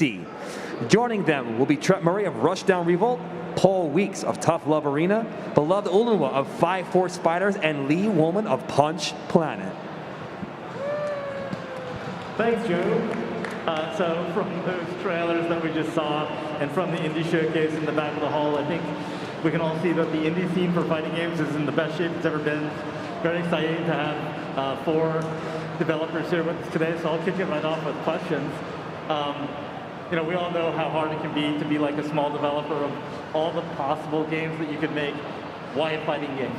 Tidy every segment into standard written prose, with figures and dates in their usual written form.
D. Joining them will be Trent Murray of Rushdown Revolt, Paul Weeks of Tough Love Arena, Beloved Ulunwa of 5-4 Spiders, and Lee Woolman of Punch Planet. Thanks, Joe. So from those trailers that we just saw and from the indie showcase in the back of the hall, I think we can all see that the indie scene for fighting games is in the best shape it's ever been. Very exciting to have 4 developers here with us today, so I'll kick it right off with questions. You know, we all know how hard it can be to be like a small developer of all the possible games that you could make. Why a fighting game?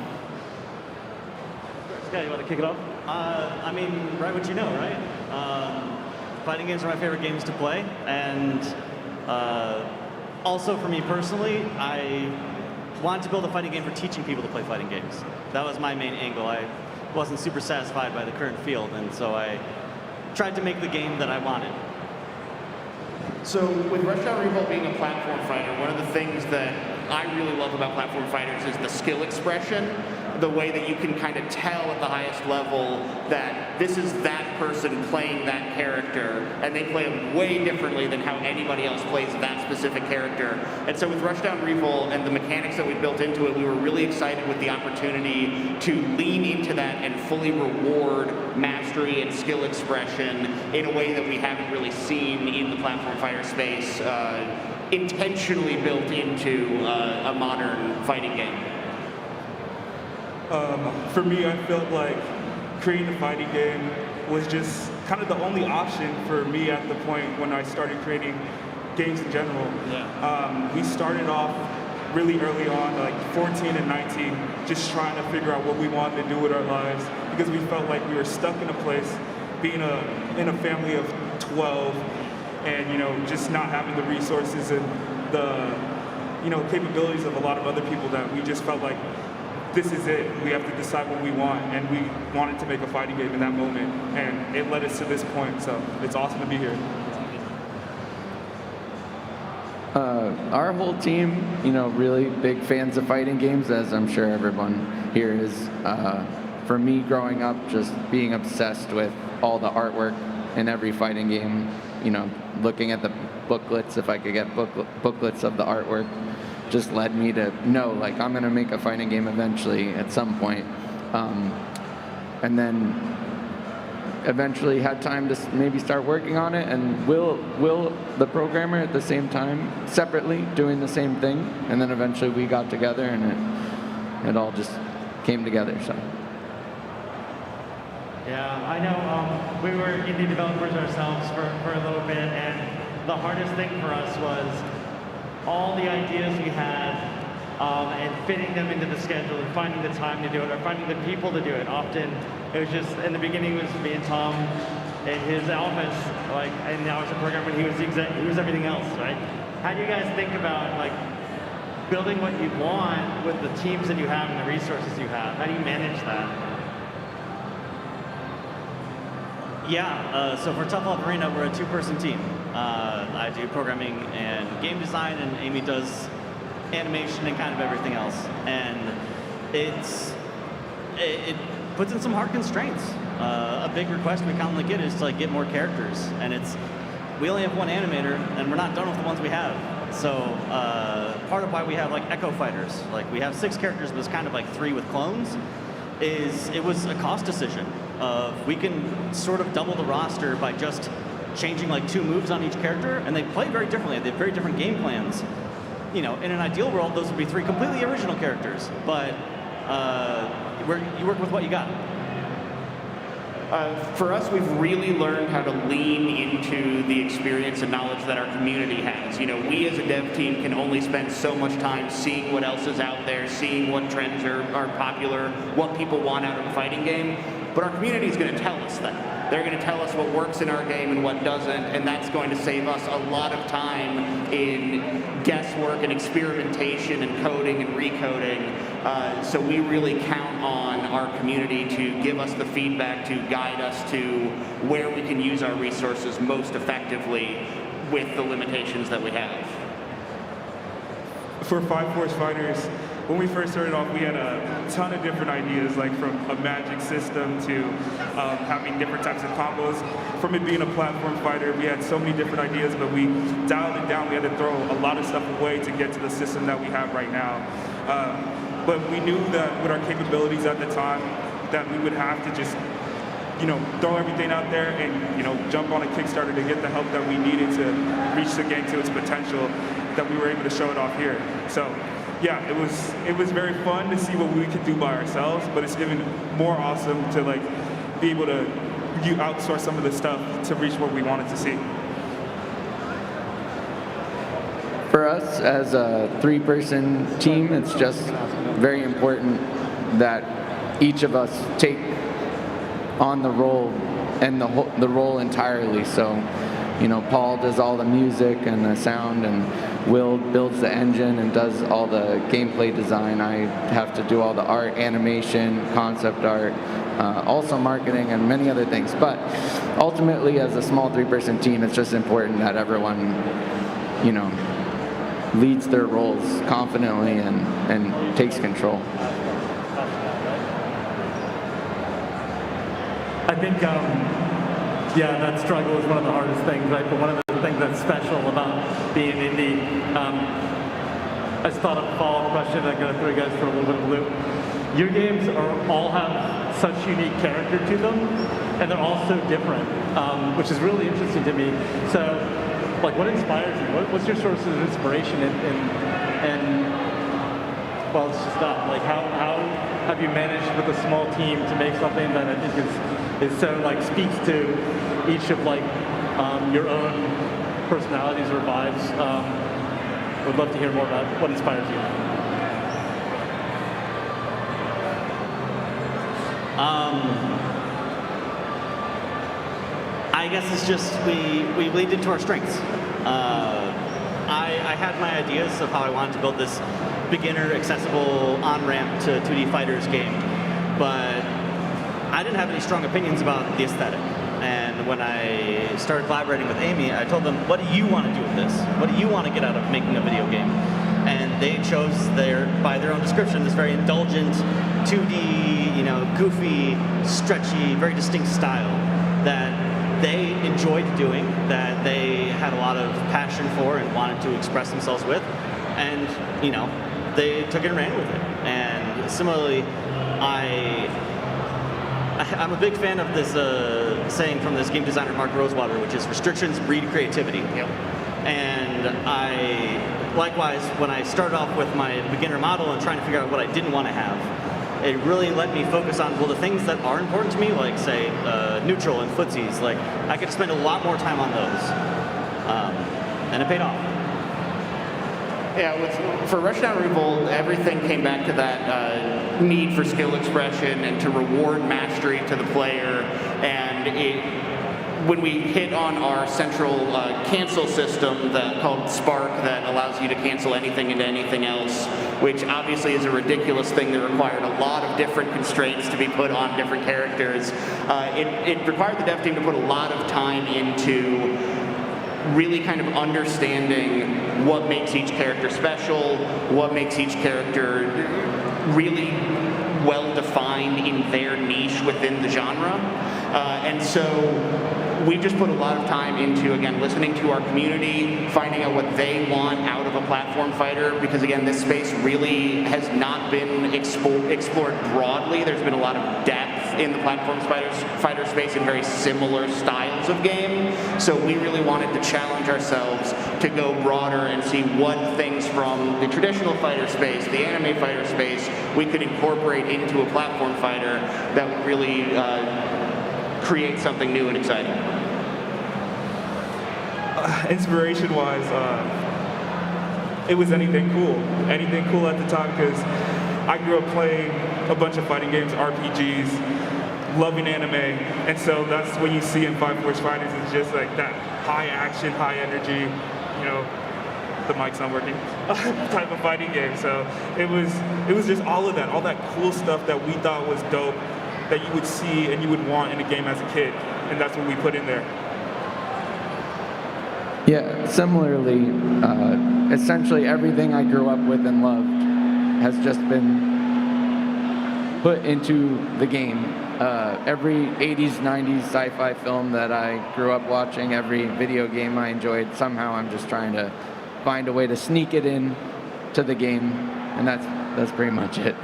Yeah, you want to kick it off? I mean, right what you know, right? Fighting games are my favorite games to play, and also for me personally, I wanted to build a fighting game for teaching people to play fighting games. That was my main angle. I wasn't super satisfied by the current field, and so I tried to make the game that I wanted. So with Rushdown Revolt being a platform fighter, one of the things that I really love about platform fighters is the skill expression, the way that you can kind of tell at the highest level that this is that person playing that character, and they play them way differently than how anybody else plays that specific character. And so with Rushdown Revolt and the mechanics that we built into it, we were really excited with the opportunity to lean into that and fully reward mastery and skill expression in a way that we haven't really seen in the platform fighter space, intentionally built into a modern fighting game. For me, I felt like creating a fighting game was just kind of the only option for me at the point when I started creating games in general. Yeah. We started off really early on, like 14 and 19, just trying to figure out what we wanted to do with our lives, because we felt like we were stuck in a place, being in a family of 12, and just not having the resources and the capabilities of a lot of other people, that we just felt like this is it. We have to decide what we want, and we wanted to make a fighting game in that moment, and it led us to this point, so it's awesome to be here. Our whole team, really big fans of fighting games, as I'm sure everyone here is. For me, growing up, just being obsessed with all the artwork in every fighting game, looking at the booklets, if I could get booklets of the artwork, just led me to know, like, I'm going to make a fighting game eventually at some point. And then eventually had time to maybe start working on it, and Will, the programmer, at the same time, separately, doing the same thing. And then eventually we got together, and it all just came together, so. Yeah, I know we were indie developers ourselves for a little bit, and the hardest thing for us was all the ideas we had and fitting them into the schedule and finding the time to do it, or finding the people to do it. Often it was just, in the beginning it was me and Tom in his office, and I was a programmer, and he was everything else, right? How do you guys think about building what you want with the teams that you have and the resources you have? How do you manage that? Yeah, so for Tough Love Arena, we're a 2-person team. I do programming and game design, and Amy does animation and kind of everything else. And it puts in some hard constraints. A big request we commonly get is to get more characters, and we only have 1 animator, and we're not done with the ones we have. So part of why we have Echo Fighters, we have 6 characters, but it's kind of 3 with clones, is it was a cost decision of we can sort of double the roster by just changing 2 moves on each character, and they play very differently. They have very different game plans. In an ideal world, those would be 3 completely original characters, but you work with what you got. For us, we've really learned how to lean into the experience and knowledge that our community has. We as a dev team can only spend so much time seeing what else is out there, seeing what trends are popular, what people want out of a fighting game, but our community is going to tell us that. They're going to tell us what works in our game and what doesn't, and that's going to save us a lot of time in guesswork and experimentation and coding and recoding. So we really count on our community to give us the feedback, to guide us to where we can use our resources most effectively with the limitations that we have. For 5-4 Spiders, when we first started off, we had a ton of different ideas, like from a magic system to having different types of combos. From it being a platform fighter, we had so many different ideas, but we dialed it down. We had to throw a lot of stuff away to get to the system that we have right now. But we knew that with our capabilities at the time, that we would have to just throw everything out there and, jump on a Kickstarter to get the help that we needed to reach the game to its potential, that we were able to show it off here. So, yeah, it was very fun to see what we could do by ourselves, but it's even more awesome to, be able to outsource some of the stuff to reach what we wanted to see. For us as a 3-person team, it's just very important that each of us take on the role and the role entirely. So, Paul does all the music and the sound, and Will builds the engine and does all the gameplay design. I have to do all the art, animation, concept art, also marketing and many other things. But ultimately, as a small 3-person team, it's just important that everyone, leads their roles confidently and takes control. I think, that struggle is one of the hardest things, right? But one of the things that's special about being indie, I just thought of a follow-up question. I'm going to throw you guys for a little bit of a loop. Your games all have such unique character to them, and they're all so different, which is really interesting to me. So, what inspires you? What's your source of inspiration? And well, it's just that. How have you managed with a small team to make something that I think is so speaks to each of your own personalities or vibes? Would love to hear more about what inspires you. I guess it's just we leaned into our strengths. I had my ideas of how I wanted to build this beginner accessible on-ramp to 2D fighters game, but I didn't have any strong opinions about the aesthetic. And when I started collaborating with Amy, I told them, what do you want to do with this? What do you want to get out of making a video game? And they chose by their own description, this very indulgent, 2D, goofy, stretchy, very distinct style that they enjoyed doing, that they had a lot of passion for and wanted to express themselves with. And, they took it and ran with it. And similarly, I'm a big fan of this saying from this game designer Mark Rosewater, which is restrictions breed creativity. Yep. And likewise, when I started off with my beginner model and trying to figure out what I didn't want to have, it really let me focus on, the things that are important to me, like, say, neutral and footsies. I could spend a lot more time on those. And it paid off. Yeah, for Rushdown Revolt, everything came back to that need for skill expression and to reward mastery to the player. And when we hit on our central cancel system called Spark that allows you to cancel anything into anything else, which obviously is a ridiculous thing that required a lot of different constraints to be put on different characters, it required the dev team to put a lot of time into really kind of understanding what makes each character special, what makes each character really well defined in their niche within the genre. And so we've just put a lot of time into, again, listening to our community, finding out what they want out of a platform fighter, because again, this space really has not been explored broadly. There's been a lot of depth in the platform fighter space in very similar styles of game. So we really wanted to challenge ourselves to go broader and see what things from the traditional fighter space, the anime fighter space, we could incorporate into a platform fighter that would really create something new and exciting. Inspiration-wise, it was anything cool at the time, because I grew up playing a bunch of fighting games, RPGs, loving anime, and so that's what you see in 5 Force Fighters. It's just like that high action, high energy, the mic's not working, type of fighting game. So it was just all that cool stuff that we thought was dope, that you would see and you would want in a game as a kid, and that's what we put in there. Yeah, similarly, essentially everything I grew up with and loved has just been put into the game. Every 80s, 90s sci-fi film that I grew up watching, every video game I enjoyed, somehow I'm just trying to find a way to sneak it in to the game, and that's pretty much it.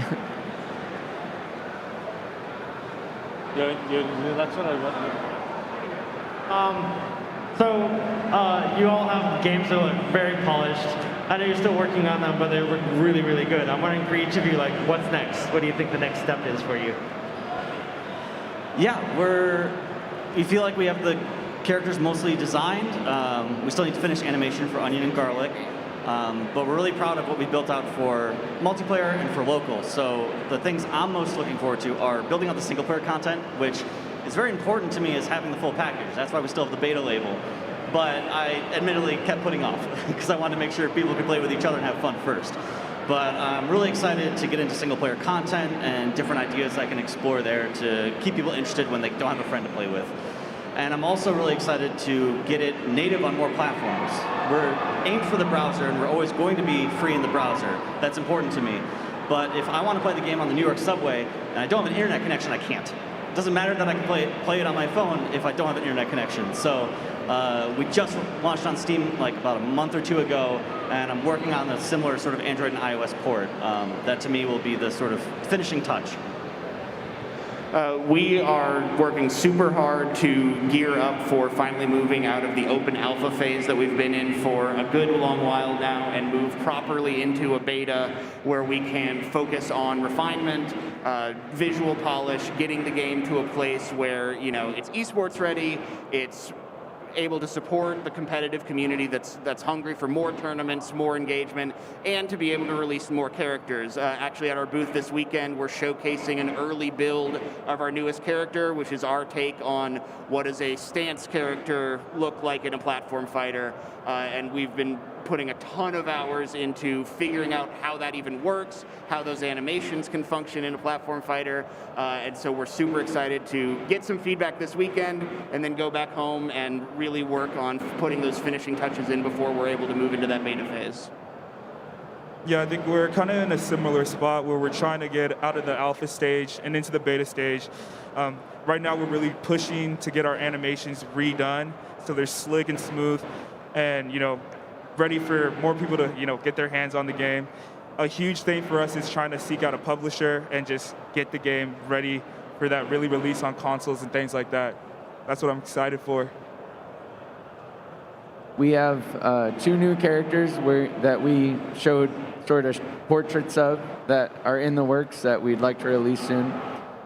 That's what I want. You all have games that look very polished. I know you're still working on them, but they look really, really good. I'm wondering for each of you, like, what's next? What do you think the next step is for you? Yeah, we feel like we have the characters mostly designed. We still need to finish animation for Onion and Garlic. But we're really proud of what we built out for multiplayer and for local. So the things I'm most looking forward to are building out the single player content, which is very important to me as having the full package. That's why we still have the beta label. But I admittedly kept putting off because I wanted to make sure people could play with each other and have fun first. But I'm really excited to get into single player content and different ideas I can explore there to keep people interested when they don't have a friend to play with. And I'm also really excited to get it native on more platforms. We're aimed for the browser, and we're always going to be free in the browser. That's important to me. But if I want to play the game on the New York subway, and I don't have an internet connection, I can't. It doesn't matter that I can play it on my phone if I don't have an internet connection. So we just launched on Steam like about a month or two ago, and I'm working on a similar sort of Android and iOS port. That to me will be the sort of finishing touch. We are working super hard to gear up for finally moving out of the open alpha phase that we've been in for a good long while now and move properly into a beta where we can focus on refinement, visual polish, getting the game to a place where, you know, it's esports ready, it's able to support the competitive community that's hungry for more tournaments, more engagement, and to be able to release more characters. Actually, at our booth this weekend, we're showcasing an early build of our newest character, which is our take on what does a stance character look like in a platform fighter. And we've been putting a ton of hours into figuring out how that even works, how those animations can function in a platform fighter. And so we're super excited to get some feedback this weekend and then go back home and really work on putting those finishing touches in before we're able to move into that beta phase. Yeah, I think we're kind of in a similar spot where we're trying to get out of the alpha stage and into the beta stage. Right now, we're really pushing to get our animations redone so they're slick and smooth and, you know, ready for more people to, you know, get their hands on the game. A huge thing for us is trying to seek out a publisher and just get the game ready for that really release on consoles and things like that. That's what I'm excited for. We have 2 new characters that we showed sort of portraits of that are in the works that we'd like to release soon.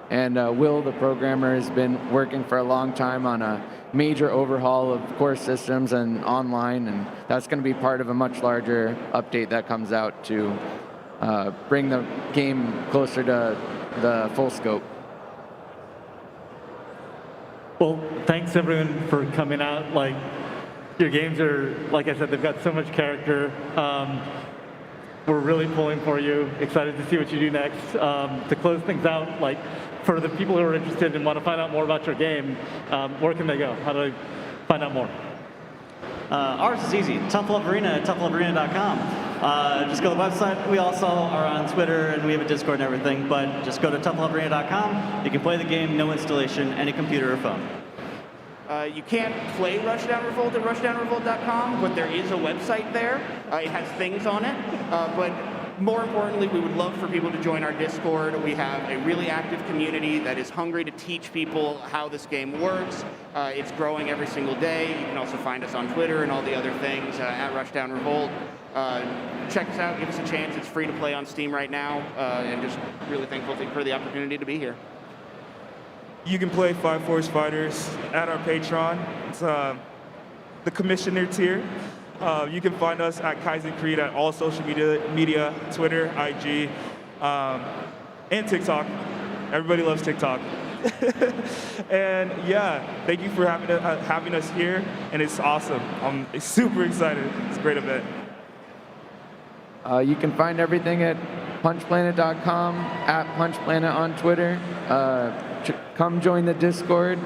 And Will, the programmer, has been working for a long time on a major overhaul of core systems and online, and that's going to be part of a much larger update that comes out to bring the game closer to the full scope. Well, thanks everyone for coming out. Like, your games are, like I said, they've got so much character. We're really pulling for you. Excited to see what you do next. To close things out, like, for the people who are interested and want to find out more about your game, where can they go? How do they find out more? Ours is easy. Tough Love Arena at toughlovearena.com. Just go to the website. We also are on Twitter, and we have a Discord and everything, but just go to toughlovearena.com. You can play the game, no installation, any computer or phone. You can't play Rushdown Revolt at rushdownrevolt.com, but there is a website there. It has things on it. But more importantly, we would love for people to join our Discord. We have a really active community that is hungry to teach people how this game works. It's growing every single day. You can also find us on Twitter and all the other things at Rushdown Revolt. Check us out. Give us a chance. It's free to play on Steam right now. And just really thankful for the opportunity to be here. You can play 5 Force Fighters at our Patreon. It's the commissioner tier. You can find us at Kaizen Creed at all social media, Twitter, IG, and TikTok. Everybody loves TikTok. And yeah, thank you for having us here, and it's awesome. I'm super excited. It's a great event. You can find everything at punchplanet.com, at punchplanet on Twitter. Come join the Discord,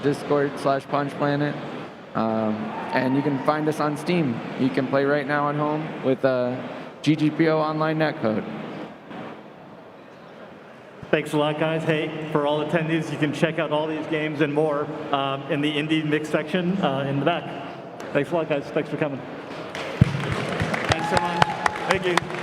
Discord/punchplanet. And you can find us on Steam. You can play right now at home with GGPO online netcode. Thanks a lot, guys. Hey, for all attendees, you can check out all these games and more in the Indie Mix section in the back. Thanks a lot, guys. Thanks for coming. Thanks so much. Thank you.